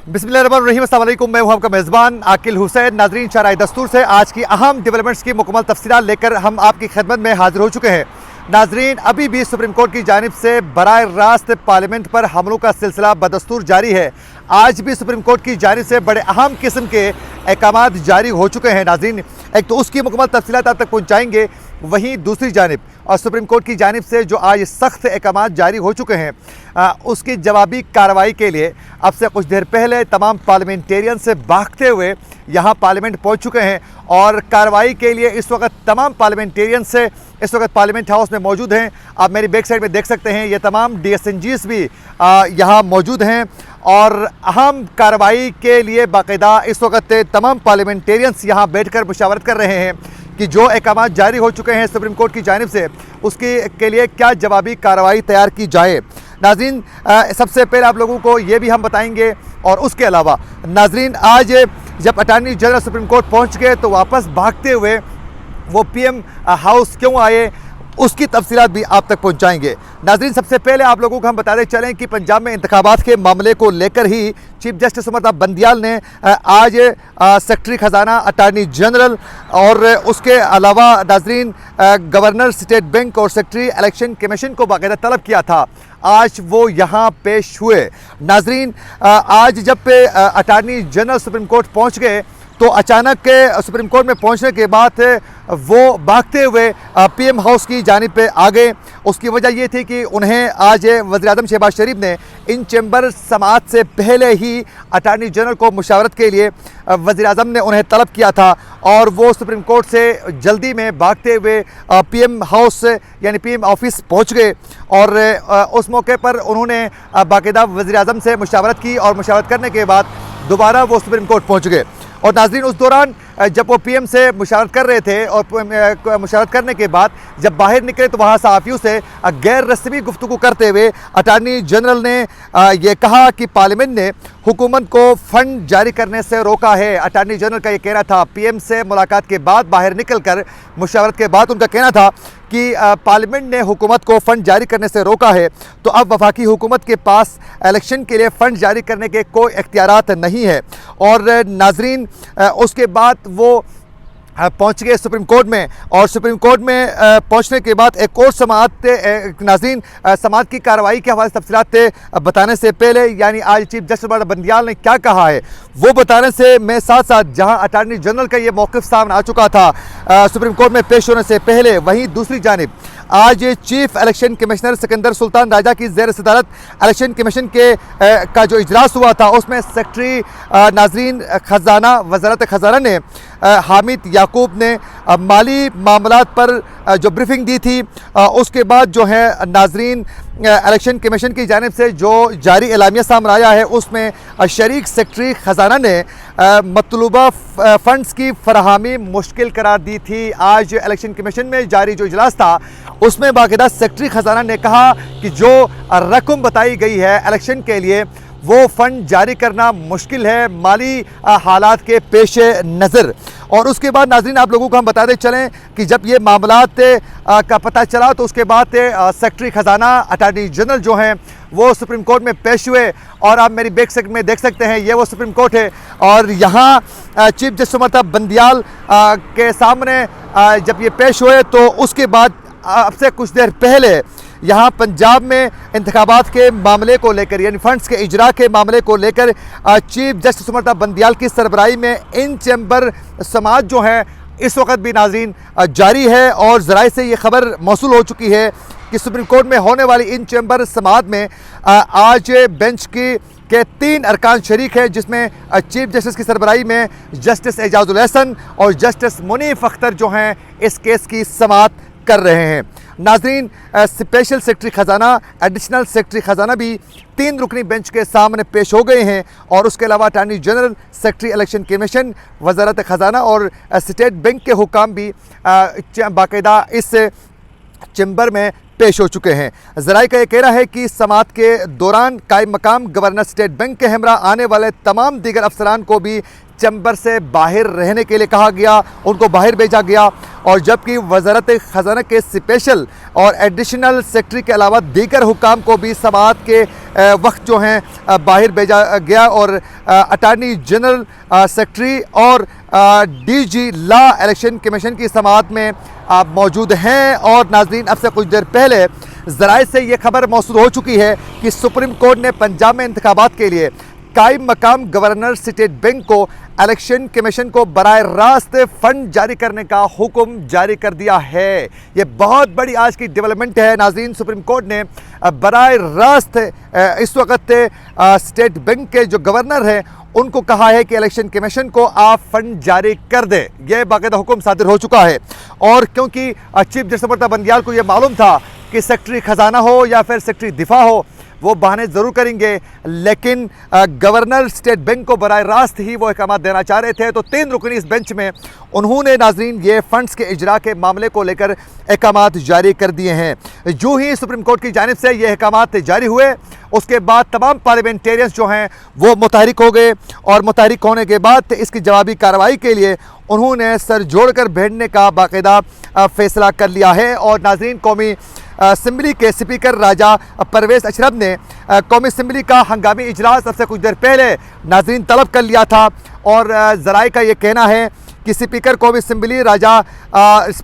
बिस्मिल्लाहिर्रहमानिर्रहीम, अस्सलाम वालेकुम। मैं हूं आपका मेज़बान आकिल हुसैन। नाज़रीन, शरई दस्तूर से आज की अहम डेवलपमेंट्स की मुकम्मल तफसीलात लेकर हम आपकी खिदमत में हाजिर हो चुके हैं। नाज़रीन, अभी भी सुप्रीम कोर्ट की जानिब से बराह रास्त पार्लियामेंट पर हमलों का सिलसिला बदस्तूर जारी है। आज भी सुप्रीम कोर्ट की जानिब से बड़े अहम किस्म के अहकामात जारी हो चुके हैं। नाज़रीन, एक तो उसकी मुकम्मल तफसीलात आप तक पहुँचाएँगे, वहीं दूसरी जानिब और सुप्रीम कोर्ट की जानिब से जो आज सख्त अहकामात जारी हो चुके हैं, उसकी जवाबी कार्रवाई के लिए अब से कुछ देर पहले तमाम पार्लियामेंटेरियन से भागते हुए यहाँ पार्लियामेंट पहुँच चुके हैं। और कार्रवाई के लिए इस वक्त तमाम पार्लियामेंटेरियन से इस वक्त पार्लियामेंट हाउस में मौजूद हैं। आप मेरी बैक साइड में देख सकते हैं, ये तमाम DSNGs भी यहाँ मौजूद हैं और अहम कार्रवाई के लिए बाकायदा इस वक्त तमाम पार्लियामेंटेरियंस यहाँ बैठकर मुशावरत कर रहे हैं कि जो अहकामात जारी हो चुके हैं सुप्रीम कोर्ट की जानिब से, उसकी के लिए क्या जवाबी कार्रवाई तैयार की जाए। नाज़रीन, सबसे पहले आप लोगों को ये भी हम बताएंगे। और उसके अलावा नाज़रीन, आज जब अटॉर्नी जनरल सुप्रीम कोर्ट पहुंच गए तो वापस भागते हुए वो PM हाउस क्यों आए, उसकी तफसीलात भी आप तक पहुंचाएंगे। नाज़रीन, सबसे पहले आप लोगों को हम बताते चलें कि पंजाब में इंतखाबात के मामले को लेकर ही चीफ जस्टिस उमर अता बंदियाल ने आज सेक्रेटरी ख़जाना, अटॉर्नी जनरल और उसके अलावा नाज़रीन गवर्नर स्टेट बैंक और सेक्रेटरी इलेक्शन कमीशन को बाकायदा तलब किया था। आज वो यहाँ पेश हुए। नाज़रीन, आज जब अटॉर्नी जनरल सुप्रीम कोर्ट पहुँच गए तो अचानक सुप्रीम कोर्ट में पहुंचने के बाद वो भागते हुए PM हाउस की जानिब पे आ गए। उसकी वजह ये थी कि उन्हें आज वज़ीर-ए-आज़म शहबाज शरीफ ने इन चैम्बर समाअत से पहले ही अटॉर्नी जनरल को मुशावरत के लिए वज़ीर-ए-आज़म ने उन्हें तलब किया था और वो सुप्रीम कोर्ट से जल्दी में भागते हुए PM हाउस यानी PM ऑफिस पहुँच गए। और उस मौके पर उन्होंने बाकायदा वज़ीर-ए-आज़म से मुशावरत की और मुशावरत करने के बाद दोबारा वो सुप्रीम कोर्ट पहुँच गए। और नाज़रीन, उस दौरान जब वो PM से मुशावरत कर रहे थे और मुशावरत करने के बाद जब बाहर निकले तो वहाँ सहाफ़ियों से गैर रस्मी गुफ्तगू करते हुए अटॉर्नी जनरल ने ये कहा कि पार्लियामेंट ने हुकूमत को फ़ंड जारी करने से रोका है। अटॉर्नी जनरल का ये कहना था। PM से मुलाकात के बाद बाहर निकल कर मुशावरत के बाद उनका कहना था कि पार्लियामेंट ने हुकूमत को फ़ंड जारी करने से रोका है, तो अब वफाकी हुकूमत के पास इलेक्शन के लिए फ़ंड जारी करने के कोई इख्तियारात नहीं है। और नाज़रीन, उसके बाद वो पहुंच गए सुप्रीम कोर्ट में और सुप्रीम कोर्ट में पहुंचने के बाद एक और समाअत नाज़रीन समाअत की कार्रवाई के हवाले से तफसीलात बताने से पहले, यानी आज चीफ जस्टिस उमर अता बंदियाल ने क्या कहा है वो बताने से मैं साथ साथ जहां अटॉर्नी जनरल का ये मौक़िफ़ सामने आ चुका था सुप्रीम कोर्ट में पेश होने से पहले, वहीं दूसरी जानिब आज chief election commissioner Sikandar Sultan Raja की ज़ेर सदारत इलेक्शन कमीशन के का जो इजलास हुआ था उसमें सेक्रेटरी नाज़रीन ख़जाना वज़ारत ख़जाना ने हामिद याकूब ने माली मामलात पर जो ब्रीफिंग दी थी। उसके बाद जो है नाज़रीन इलेक्शन कमीशन की जानिब से जो जारी एलामिया सामने आया है उसमें शरीक सेक्रेटरी ख़जाना ने मतलूबा फ़ंड्स की फराहमी मुश्किल करार दी थी। आज इलेक्शन कमीशन में जारी जो इजलास था उसमें बाकायदा सेक्रेटरी ख़जाना ने कहा कि जो रकम बताई गई है इलेक्शन के लिए वो फ़ंड जारी करना मुश्किल है माली हालात के पेश नज़र। और उसके बाद नाज़रीन, आप लोगों को हम बताते चलें कि जब ये मामलात का पता चला तो उसके बाद सेक्रेटरी ख़जाना, अटॉर्नी जनरल जो हैं वो सुप्रीम कोर्ट में पेश हुए। और आप मेरी बैक साइड में देख सकते हैं, ये वो सुप्रीम कोर्ट है और यहाँ चीफ जस्टिस उमर अता बंदियाल के सामने जब ये पेश हुए तो उसके बाद अब से कुछ देर पहले यहाँ पंजाब में इंतखाबात के मामले को लेकर यानी फ़ंड्स के इजरा के मामले को लेकर चीफ जस्टिस उमर अता बंदियाल की सरबराही में इन चैम्बर समाअत जो है इस वक्त भी नाज़रीन जारी है। और ज़राए से ये ख़बर मौसूल हो चुकी है कि सुप्रीम कोर्ट में होने वाली इन चैम्बर समाअत में आज बेंच के 3 अरकान शरीक हैं, जिसमें चीफ जस्टिस की सरबराही में जस्टिस एजाजुल एहसन और जस्टिस मुनीफ अख्तर जो हैं इस केस की समाअत कर रहे हैं। नाज़रीन, स्पेशल सेक्रेटरी ख़जाना, एडिशनल सेक्रेटरी ख़जाना भी 3 रुकनी बेंच के सामने पेश हो गए हैं और उसके अलावा attorney general, secretary election commission, वज़ारत ख़जाना और स्टेट बैंक के हुकाम भी बाकायदा इस चैम्बर में पेश हो चुके हैं। ज़राए का ये कहना है कि समाअत के दौरान कायम मकाम गवर्नर स्टेट बैंक के हमरा आने वाले तमाम दीगर अफसरान को भी चैम्बर से बाहर रहने के लिए कहा गया, उनको बाहर भेजा गया। और जबकि वजारत ख़जाना के स्पेशल और एडिशनल सेक्रेटरी के अलावा दीगर हुकाम को भी समाअत के वक्त जो हैं बाहर भेजा गया। और अटारनी जनरल, सेक्रेटरी और डीजी लॉ इलेक्शन कमीशन की समाअत में आप मौजूद हैं। और नाजरीन, अब से कुछ देर पहले ज़राए से ये खबर मौसूल हो चुकी है कि सुप्रीम कोर्ट ने पंजाब में इंतखाबात के लिए कायम मकाम गवर्नर स्टेट बैंक को इलेक्शन कमीशन को बराह रास्त फंड जारी करने का हुक्म जारी कर दिया है। ये बहुत बड़ी आज की डेवलपमेंट है नाज़रीन। सुप्रीम कोर्ट ने बराह रास्त इस वक्त स्टेट बैंक के जो गवर्नर हैं उनको कहा है कि इलेक्शन कमीशन को आप फंड जारी कर दें। यह बाकायदा हुक्म सादिर हो चुका है। और क्योंकि चीफ जस्टिस अमृता बंदियाल को यह मालूम था कि सेक्रेटरी ख़जाना हो या फिर सेक्रेटरी दिफा हो, वो बहाने ज़रूर करेंगे, लेकिन गवर्नर स्टेट बैंक को बराह रास्त ही वो अहकाम देना चाह रहे थे। तो 3 रुकनी इस बेंच में उन्होंने नाजरीन ये फ़ंड्स के इजरा के मामले को लेकर अहकाम जारी कर दिए हैं। जो ही सुप्रीम कोर्ट की जानिब से ये अहकाम जारी हुए, उसके बाद तमाम पार्लियामेंटेरियंस जो हैं वो मुतहरिक हो गए। और मुतहरिक होने के बाद इसकी जवाबी कार्रवाई के लिए उन्होंने सर जोड़कर बैठने का बाकायदा फ़ैसला कर लिया है। और नाजरीन, कौमी असम्बली के स्पीकर राजा परवेज़ अशरफ ने कौमी असम्बली का हंगामी इजलास अब से कुछ देर पहले नाजरीन तलब कर लिया था। और ज़राए का ये कहना है कि स्पीकर कौमी असम्बली राजा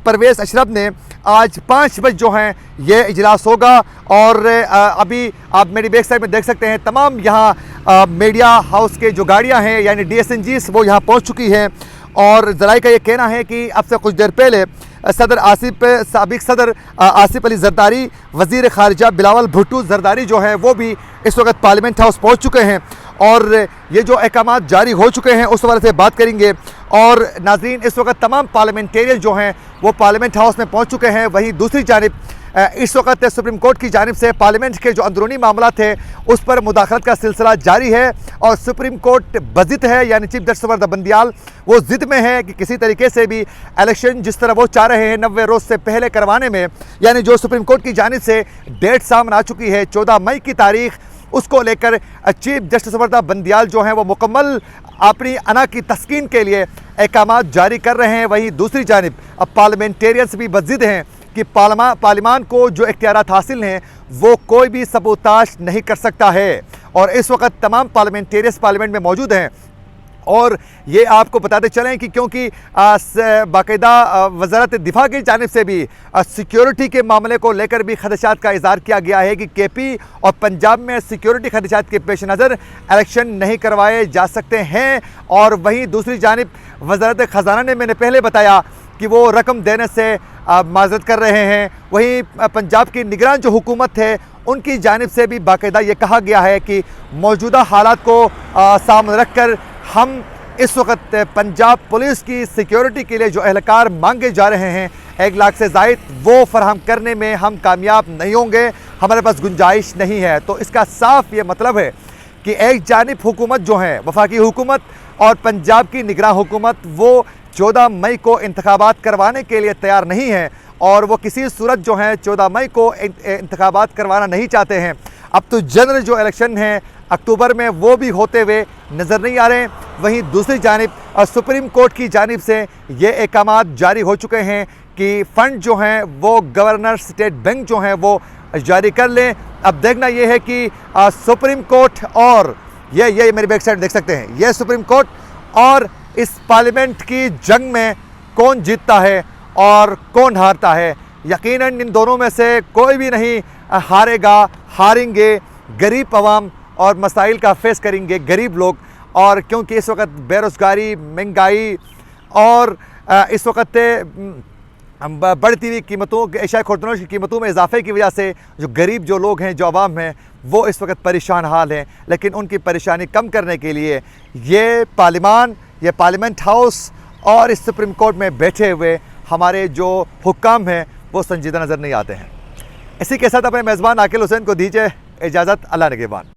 परवेज़ अशरफ ने आज 5 बजे जो हैं ये इजलास होगा। और अभी आप मेरी बैक साइड में देख सकते हैं तमाम यहाँ मीडिया हाउस के जो गाड़ियाँ हैं यानी DSNGs वो यहाँ पहुँच चुकी हैं। और ज़राए का ये कहना है कि अब से कुछ देर पहले साबिक सदर आसिफ अली जरदारी, वज़ीर ख़ारिजा बिलावल भुट्टो जरदारी जो हैं वो भी इस वक्त पार्लियामेंट हाउस पहुँच चुके हैं। और ये जो अहकाम जारी हो चुके हैं उस हवाले से बात करेंगे। और नाज़रीन, इस वक्त तमाम पार्लियामेंटेरियन जो हैं वो पार्लियामेंट हाउस में पहुँच चुके हैं। वहीं दूसरी जानिब इस वक्त सुप्रीम कोर्ट की जानिब से पार्लियामेंट के जो अंदरूनी मामला थे उस पर मुदाखलत का सिलसिला जारी है। और सुप्रीम कोर्ट बज़िद है, यानी चीफ जस्टिस अमृता बंदियाल वो ज़िद में है कि किसी तरीके से भी इलेक्शन जिस तरह वो चाह रहे हैं 90 रोज़ से पहले करवाने में, यानी जो सुप्रीम कोर्ट की जानिब से डेट सामने आ चुकी है 14 मई की तारीख, उसको लेकर चीफ जस्टिस अमृता बंदियाल जो हैं वो मुकम्मल अपनी अना की तस्कीन के लिए अहकाम जारी कर रहे हैं। वहीं दूसरी जानिब अब पार्लियामेंटेरियंस भी बज़िद हैं कि पार्लियामान को जो इख्तियारात हासिल हैं वो कोई भी सबूताश नहीं कर सकता है। और इस वक्त तमाम पार्लियामेंटेरियंस पार्लियामेंट में मौजूद हैं। और ये आपको बताते चलें कि क्योंकि बाकायदा वज़ारत दिफा की जानिब से भी सिक्योरिटी के मामले को लेकर भी खदशात का इज़हार किया गया है कि KP और पंजाब में सिक्योरिटी खदशात के पेश नज़र इलेक्शन नहीं करवाए जा सकते हैं। और वहीं दूसरी जानिब वज़ारत ख़जाना ने, मैंने पहले बताया कि वो रकम देने से माज़रत कर रहे हैं। वहीं पंजाब की निगरान जो हुकूमत है उनकी जानिब से भी बाकायदा ये कहा गया है कि मौजूदा हालात को सामने रख कर हम इस वक्त पंजाब पुलिस की सिक्योरिटी के लिए जो एहलकार मांगे जा रहे हैं 1 लाख से ज़ायद, वो फराहम करने में हम कामयाब नहीं होंगे, हमारे पास गुंजाइश नहीं है। तो इसका साफ ये मतलब है कि एक जानिब हुकूमत जो है वफाकी हुकूमत और पंजाब की निगरान हुकूमत वो 14 मई को इंतखाबात करवाने के लिए तैयार नहीं है। और वो किसी सूरत जो है 14 मई को इंतखाबात करवाना नहीं चाहते हैं। अब तो जनरल जो इलेक्शन है अक्टूबर में वो भी होते हुए नज़र नहीं आ रहे हैं। वहीं दूसरी जानिब सुप्रीम कोर्ट की जानिब से ये अहकाम जारी हो चुके हैं कि फ़ंड जो हैं वो गवर्नर स्टेट बैंक जो हैं वो जारी कर लें। अब देखना ये है कि सुप्रीम कोर्ट और ये मेरी बैक साइड देख सकते हैं, ये सुप्रीम कोर्ट और इस पार्लियामेंट की जंग में कौन जीतता है और कौन हारता है। यकीनन इन दोनों में से कोई भी नहीं हारेगा। हारेंगे गरीब अवाम और मसाइल का फेस करेंगे गरीब लोग। और क्योंकि इस वक्त बेरोज़गारी, महंगाई और इस वक्त बढ़ती हुई कीमतों, एशिया खुर्दनोश की कीमतों में इजाफे की वजह से जो गरीब जो लोग हैं, जो आवाम हैं, वो इस वक्त परेशान हाल हैं। लेकिन उनकी परेशानी कम करने के लिए ये पार्लियामेंट हाउस और इस सुप्रीम कोर्ट में बैठे हुए हमारे जो हुक्काम हैं वो संजीदा नज़र नहीं आते हैं। इसी के साथ अपने मेज़बान आकिल हुसैन को दीजिए इजाज़त। अल्लाह निगहबान।